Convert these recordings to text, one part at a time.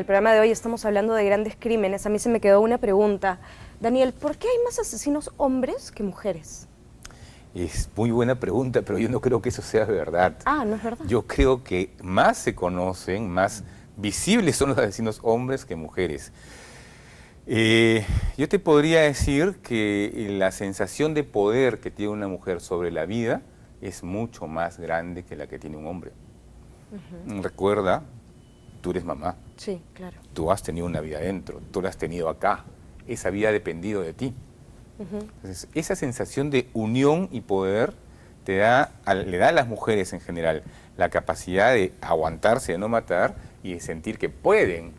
el programa de hoy estamos hablando de grandes crímenes, a mí se me quedó una pregunta. Daniel, ¿por qué hay más asesinos hombres que mujeres? Es muy buena pregunta, pero yo no creo que eso sea verdad. Ah, ¿no es verdad? Yo creo que más se conocen, más visibles son los asesinos hombres que mujeres. Yo te podría decir que la sensación de poder que tiene una mujer sobre la vida es mucho más grande que la que tiene un hombre. Recuerda, tú eres mamá. Sí, claro. Tú has tenido una vida adentro, tú la has tenido acá. Esa vida ha dependido de ti. Entonces, esa sensación de unión y poder le da a las mujeres en general la capacidad de aguantarse, de no matar y de sentir que pueden,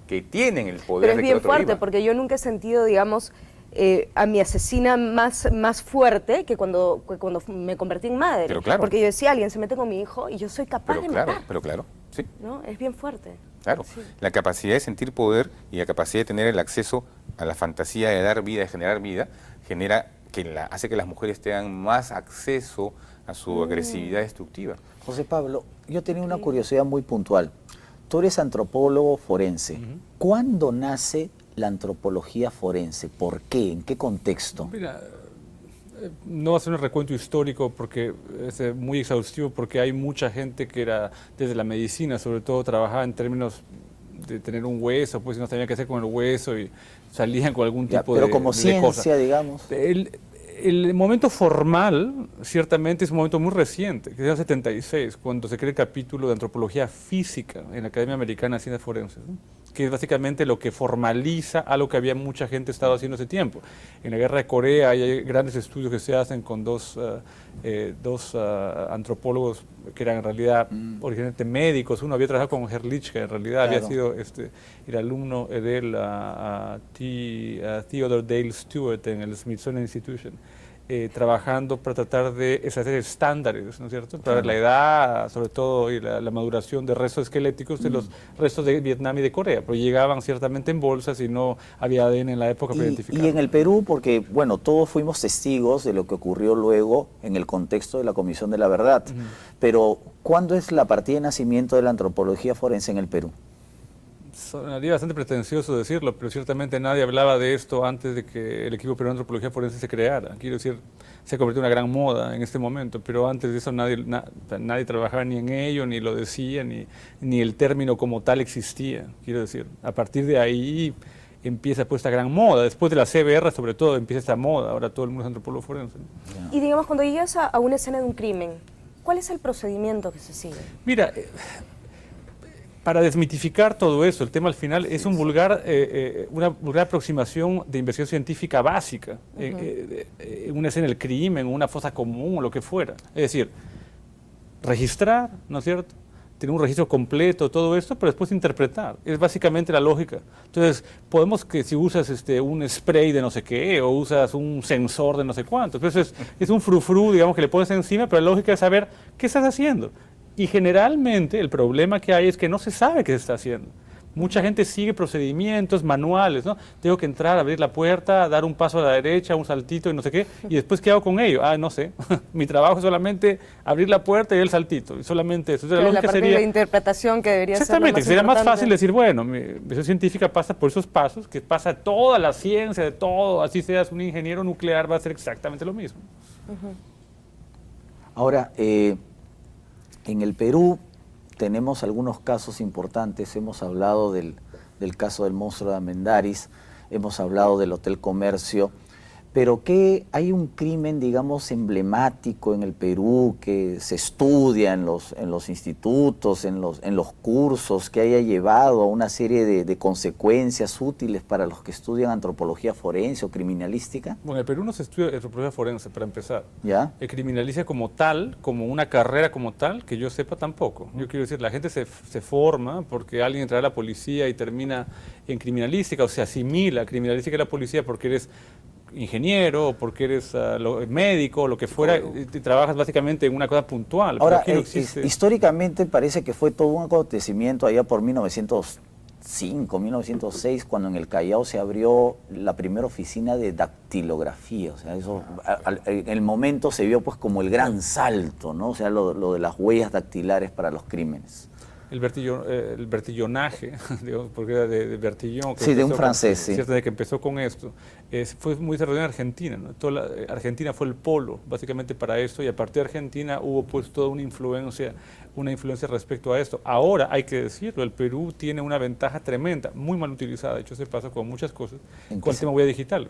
que tienen el poder. Pero es bien fuerte, porque yo nunca he sentido, digamos, a mi asesina más fuerte que cuando me convertí en madre. Pero claro. Porque yo decía, alguien se mete con mi hijo y yo soy capaz de matar. Pero claro, sí. ¿No? Es bien fuerte. Claro, sí. La capacidad de sentir poder y la capacidad de tener el acceso a la fantasía de dar vida, de generar vida, hace que las mujeres tengan más acceso a su agresividad destructiva. José Pablo, yo tenía una curiosidad muy puntual. Tú eres antropólogo forense. ¿Cuándo nace la antropología forense? ¿Por qué? ¿En qué contexto? Mira, no va a ser un recuento histórico porque es muy exhaustivo, porque hay mucha gente que era desde la medicina, sobre todo, trabajaba en términos de tener un hueso, pues no sabían qué hacer con el hueso y salían con algún tipo pero de como ciencia, cosa. digamos. El momento formal, ciertamente, es un momento muy reciente, que es el 76, cuando se crea el capítulo de antropología física en la Academia Americana de Ciencias Forenses, ¿no? Que es básicamente lo que formaliza algo que había mucha gente estado haciendo hace tiempo. En la guerra de Corea hay grandes estudios que se hacen con dos antropólogos que eran en realidad originalmente médicos. Uno había trabajado con Ehrlich, que en realidad había sido el alumno de él, Theodore Dale Stewart en el Smithsonian Institution, trabajando para tratar de establecer estándares, ¿no es cierto?, para la edad, sobre todo, y la maduración de restos esqueléticos de los restos de Vietnam y de Corea, pero llegaban ciertamente en bolsas y no había ADN en la época para identificar. Y en el Perú, porque, bueno, todos fuimos testigos de lo que ocurrió luego en el contexto de la Comisión de la Verdad, pero ¿cuándo es la partida de nacimiento de la antropología forense en el Perú? Sonaría bastante pretencioso decirlo, pero ciertamente nadie hablaba de esto antes de que el equipo peruano de antropología forense se creara. Quiero decir, se convirtió en una gran moda en este momento, pero antes de eso nadie trabajaba ni en ello, ni lo decía, ni el término como tal existía. Quiero decir, a partir de ahí empieza pues esta gran moda. Después de la CBR, sobre todo, empieza esta moda. Ahora todo el mundo es antropólogo forense. Y digamos, cuando llegas a una escena de un crimen, ¿cuál es el procedimiento que se sigue? Mira, para desmitificar todo eso, el tema al final es una vulgar aproximación de investigación científica básica, una escena del crimen, una fosa común, o lo que fuera. Es decir, registrar, ¿no es cierto?, tener un registro completo, todo esto, pero después interpretar. Es básicamente la lógica. Entonces, podemos que si usas un spray de no sé qué, o usas un sensor de no sé cuánto, entonces es un frufru, digamos, que le pones encima, pero la lógica es saber qué estás haciendo. Y generalmente el problema que hay es que no se sabe qué se está haciendo. Mucha gente sigue procedimientos manuales, ¿no? Tengo que entrar, abrir la puerta, dar un paso a la derecha, un saltito y no sé qué, y después ¿qué hago con ello? Ah, no sé. Mi trabajo es solamente abrir la puerta y el saltito, y solamente eso. Entonces, la parte de la interpretación que debería ser exactamente, sería más fácil decir, bueno, mi investigación científica pasa por esos pasos, que pasa toda la ciencia, de todo, así seas un ingeniero nuclear, va a ser exactamente lo mismo. Ahora, en el Perú tenemos algunos casos importantes. Hemos hablado del caso del monstruo de Armendáriz, hemos hablado del Hotel Comercio, pero que hay un crimen, digamos, emblemático en el Perú que se estudia en los institutos, en los cursos, que haya llevado a una serie de consecuencias útiles para los que estudian antropología forense o criminalística. Bueno, en el Perú no se estudia antropología forense, para empezar. ¿Ya? El criminalística como tal, como una carrera como tal, que yo sepa tampoco. Yo quiero decir, la gente se forma porque alguien entra a la policía y termina en criminalística, o se asimila a criminalística y la policía porque eres ingeniero, o porque eres médico, o lo que fuera, y trabajas básicamente en una cosa puntual. Ahora, pero aquí no existe. Históricamente parece que fue todo un acontecimiento allá por 1905, 1906, cuando en el Callao se abrió la primera oficina de dactilografía. O sea, eso en el momento se vio pues como el gran salto, ¿no? O sea, lo de las huellas dactilares para los crímenes. el vertillonaje, digamos, porque era de Bertillon. Sí, de un francés, sí. Cierto, de que empezó con esto. Fue muy desarrollado en Argentina, ¿no? Argentina fue el polo, básicamente, para esto, y a partir de Argentina hubo pues toda una influencia respecto a esto. Ahora, hay que decirlo, el Perú tiene una ventaja tremenda, muy mal utilizada, de hecho se pasa con muchas cosas, con el tema de huella digital.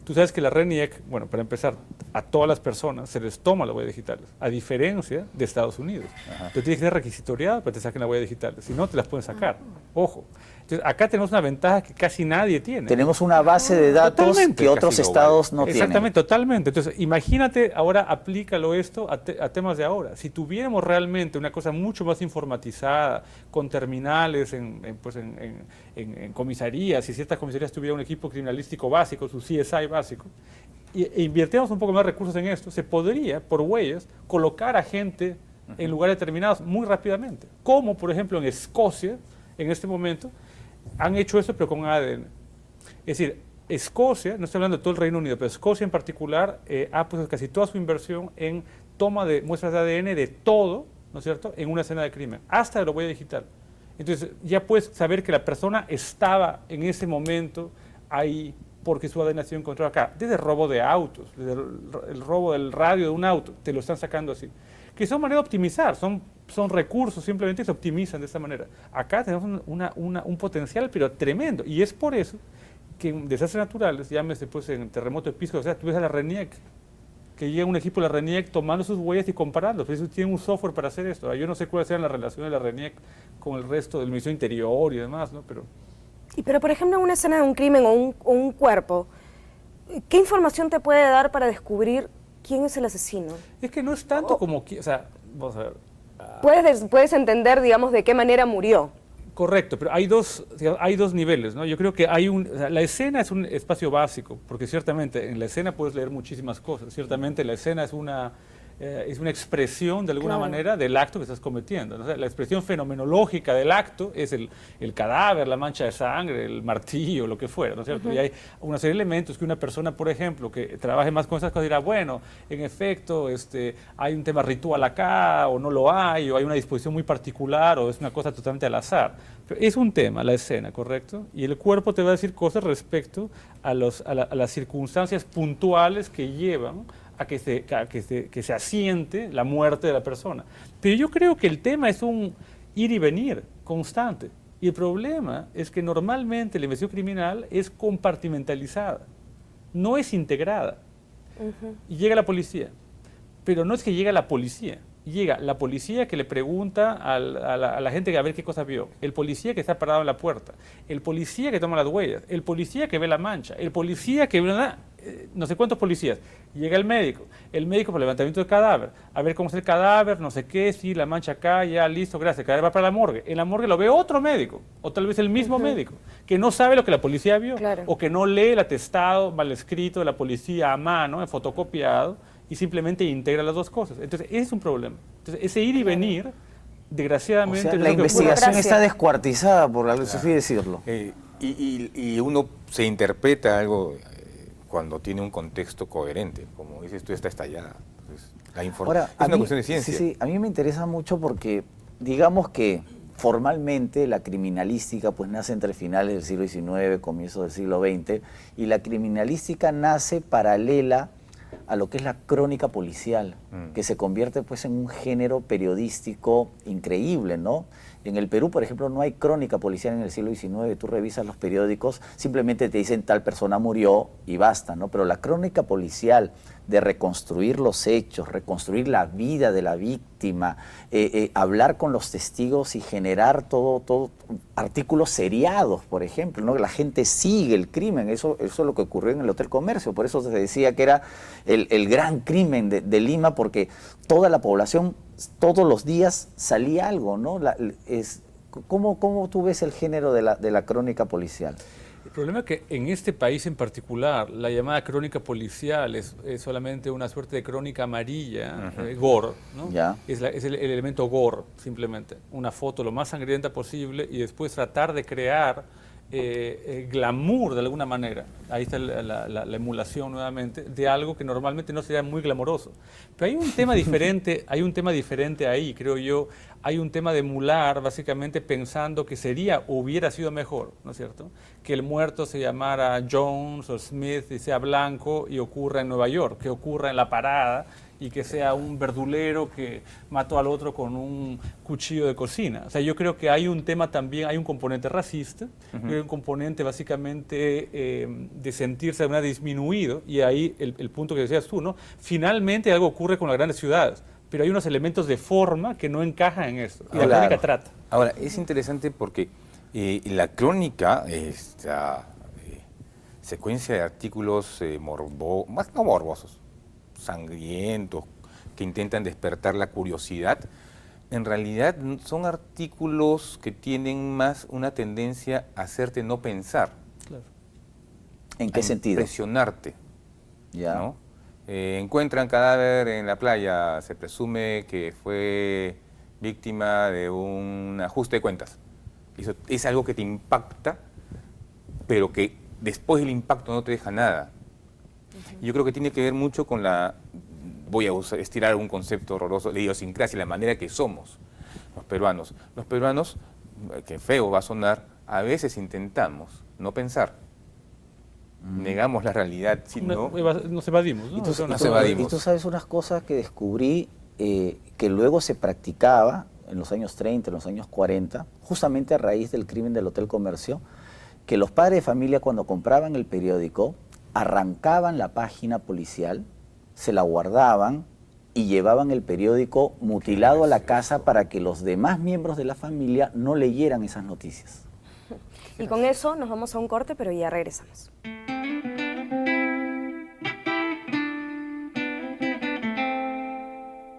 Tú sabes que la RENIEC, bueno, para empezar, a todas las personas se les toma la huella digital, a diferencia de Estados Unidos. Tú tienes que ser requisitoriado para que te saquen la huella digital, si no te las pueden sacar. Ojo. Entonces, acá tenemos una ventaja que casi nadie tiene. Tenemos una base de datos totalmente, que otros estados no tienen. Exactamente, totalmente. Entonces, imagínate, ahora aplícalo esto a temas de ahora. Si tuviéramos realmente una cosa mucho más informatizada, con terminales en comisarías, si ciertas comisarías tuvieran un equipo criminalístico básico, su CSI básico, e invirtiéramos un poco más recursos en esto, se podría, por huellas, colocar a gente en lugares determinados muy rápidamente. Como, por ejemplo, en Escocia, en este momento, han hecho esto, pero con ADN. Es decir, Escocia, no estoy hablando de todo el Reino Unido, pero Escocia en particular ha puesto casi toda su inversión en toma de muestras de ADN de todo, ¿no es cierto?, en una escena de crimen, hasta de la huella digital. Entonces, ya puedes saber que la persona estaba en ese momento ahí porque su ADN ha sido encontrado acá. Desde el robo de autos, desde el robo del radio de un auto, te lo están sacando así. Que son maneras de optimizar, son recursos, simplemente se optimizan de esta manera. Acá tenemos un potencial, pero tremendo. Y es por eso que en desastres naturales, llámese pues en terremoto de Pisco, o sea, tú ves a la RENIEC, que llega un equipo de la RENIEC tomando sus huellas y comparando. Por eso tienen un software para hacer esto. Yo no sé cuáles sean las relaciones de la RENIEC con el resto del Ministerio Interior y demás, ¿no? Pero, por ejemplo, en una escena de un crimen o un cuerpo, ¿qué información te puede dar para descubrir quién es el asesino? Es que no es tanto como... O sea, vamos a ver... Puedes entender, digamos, de qué manera murió. Correcto, pero hay dos niveles, ¿no? Yo creo que la escena es un espacio básico, porque ciertamente en la escena puedes leer muchísimas cosas. Ciertamente la escena es una expresión de alguna manera del acto que estás cometiendo, ¿no? O sea, la expresión fenomenológica del acto es el cadáver, la mancha de sangre, el martillo, lo que fuera, ¿no es cierto? Y hay una serie de elementos que una persona, por ejemplo, que trabaje más con esas cosas dirá, bueno, en efecto, hay un tema ritual acá, o no lo hay, o hay una disposición muy particular, o es una cosa totalmente al azar. Pero es un tema, la escena, ¿correcto? Y el cuerpo te va a decir cosas respecto a las circunstancias puntuales que llevan a que se asiente la muerte de la persona. Pero yo creo que el tema es un ir y venir constante. Y el problema es que normalmente la investigación criminal es compartimentalizada, no es integrada. Y llega la policía, pero no es que llega la policía. Llega la policía que le pregunta a la gente a ver qué cosa vio, el policía que está parado en la puerta, el policía que toma las huellas, el policía que ve la mancha, el policía que ve no sé cuántos policías. Llega el médico por levantamiento del cadáver, a ver cómo es el cadáver, no sé qué, sí, la mancha acá, ya, listo, gracias, el cadáver va para la morgue. En la morgue lo ve otro médico, o tal vez el mismo médico, que no sabe lo que la policía vio, o que no lee el atestado mal escrito de la policía a mano, fotocopiado, y simplemente integra las dos cosas. Entonces, ese es un problema. Entonces, ese ir y venir, desgraciadamente... O sea, la investigación está descuartizada, por así decirlo. Y uno se interpreta algo cuando tiene un contexto coherente. Como dices tú, está estallada. Entonces, Ahora, es una cuestión de ciencia. Sí, a mí me interesa mucho porque, digamos que formalmente la criminalística pues nace entre finales del siglo XIX, comienzos del siglo XX, y la criminalística nace paralela a lo que es la crónica policial, que se convierte pues en un género periodístico increíble, ¿no? En el Perú, por ejemplo, no hay crónica policial en el siglo XIX, tú revisas los periódicos, simplemente te dicen tal persona murió y basta, ¿no? Pero la crónica policial de reconstruir los hechos, reconstruir la vida de la víctima, hablar con los testigos y generar todo artículos seriados, por ejemplo, ¿no? La gente sigue el crimen, eso es lo que ocurrió en el Hotel Comercio, por eso se decía que era el gran crimen de Lima, porque toda la población, todos los días salía algo, ¿no? ¿Cómo tú ves el género de la crónica policial? El problema es que en este país en particular, la llamada crónica policial es solamente una suerte de crónica amarilla, gore, ¿no? Ya. Es el elemento gore, simplemente. Una foto lo más sangrienta posible y después tratar de crear glamour de alguna manera, ahí está la emulación nuevamente, de algo que normalmente no sería muy glamoroso. Pero hay un tema diferente, ahí, creo yo, hay un tema de emular básicamente pensando que hubiera sido mejor, ¿no es cierto? Que el muerto se llamara Jones o Smith y sea blanco y ocurra en Nueva York, que ocurra en La Parada, y que sea un verdulero que mató al otro con un cuchillo de cocina. O sea, yo creo que hay un tema también, hay un componente racista, y hay un componente básicamente de sentirse disminuido, y ahí el punto que decías tú, ¿no? Finalmente algo ocurre con las grandes ciudades, pero hay unos elementos de forma que no encajan en esto, y la crónica trata. Ahora, es interesante porque la crónica, esta secuencia de artículos más no morbosos, sangrientos, que intentan despertar la curiosidad, en realidad son artículos que tienen más una tendencia a hacerte no pensar. Claro. ¿En qué sentido? Presionarte. Ya. ¿No? Encuentran cadáver en la playa, se presume que fue víctima de un ajuste de cuentas. Eso es algo que te impacta, pero que después del impacto no te deja nada. Yo creo que tiene que ver mucho con voy a estirar un concepto horroroso, la idiosincrasia, la manera que somos los peruanos. Los peruanos, que feo va a sonar, a veces intentamos no pensar. Negamos la realidad, Nos evadimos, ¿no? Nos evadimos. Y tú sabes unas cosas que descubrí que luego se practicaba en los años 30, en los años 40, justamente a raíz del crimen del Hotel Comercio, que los padres de familia cuando compraban el periódico arrancaban la página policial, se la guardaban y llevaban el periódico mutilado a la casa para que los demás miembros de la familia no leyeran esas noticias. Y con eso nos vamos a un corte, pero ya regresamos.